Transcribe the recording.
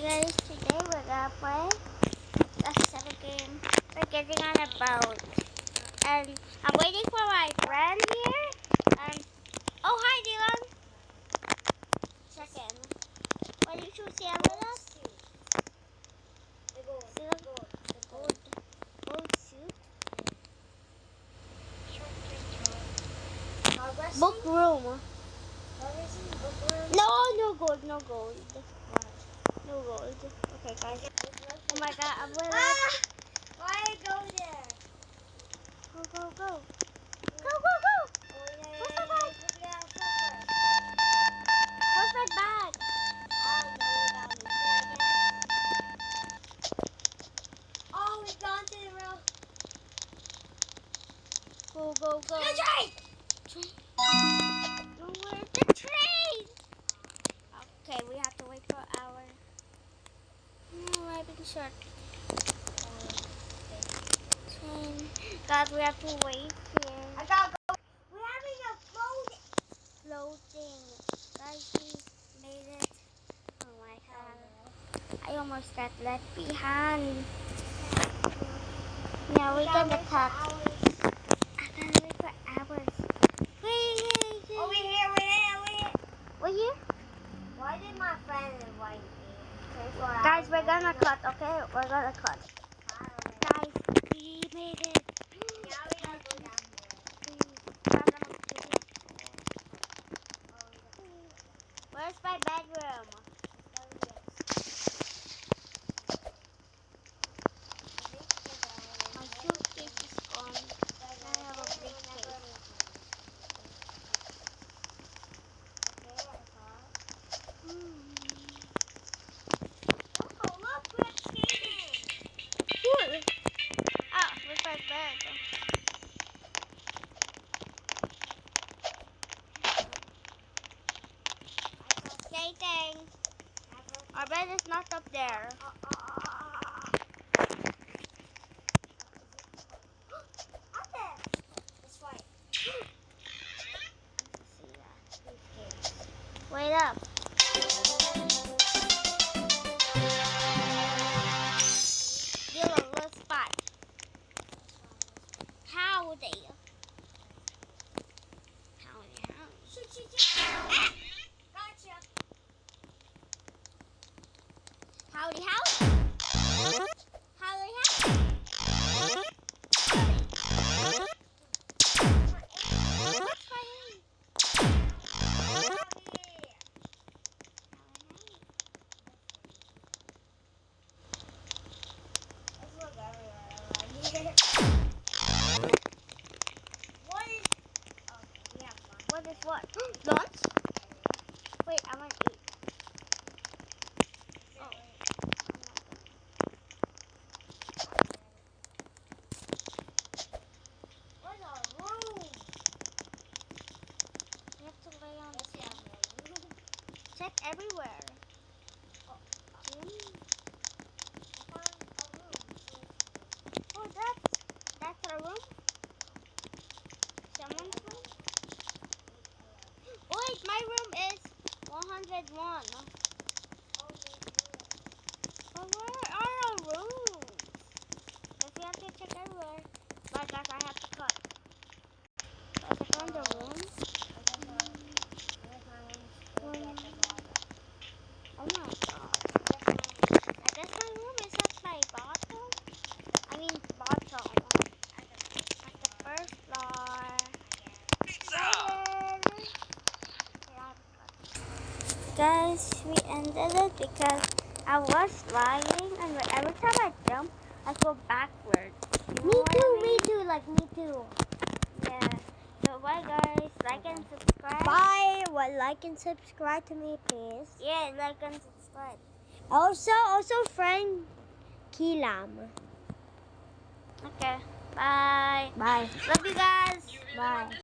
Guys, today we're gonna play a seven game. We're getting on a boat. And I'm waiting for my friend here. And oh, hi Dylan. Second. Why did you say with us? Gold suit. Book room. No gold, no gold. No gold. Okay, guys. Oh my god, I'm gonna... Why go there? Go, go, go. Go, go, go. Where's my bag? Where's my bag? Oh, we've gone to the road. Go, go, go. The train! No, where's the train? Okay, we have to wait for an hour. No, I've been short. Train. God, we have to wait here. I gotta go. We're having a Floating. Guys, we made it. Oh my god. I almost got left behind. Now we're gonna cut. I gotta wait for hours. Wait. Over here, we're here. We're here? Why did my friend invite me? Guys, we're gonna cut, okay? We're gonna cut. Guys, we made it. Now we gotta go down here. Where's my bedroom? My suitcase is gone. I have a briefcase. Oh, look, we're skating. Cool. Ah, where's my bed? Skating. Our bed is not up there. Up there. That's right. Wait up. Dylan, let's spot. Howdy. Shoot. Gotcha. Howdy. What is what? Lunch? Wait, I want to eat. Oh. Where's our room? You have to lay on the floor. Check everywhere. Oh, that's our room? Someone's room? Wait, my room is 101. But where are our rooms? Guess we have to check everywhere. But guys, I have to cut. I check on the room. Oh my god. I guess my room is at my bottom. I mean bottom. At the first floor. Guys, we ended it because I was flying and every time I jump, I go backwards. Me too, me too. Yeah. So bye guys, like and subscribe. Bye. Well, like and subscribe to me, please. Yeah, like and subscribe. Also, friend Kilam. Okay. Bye. Bye. Love you guys. Bye.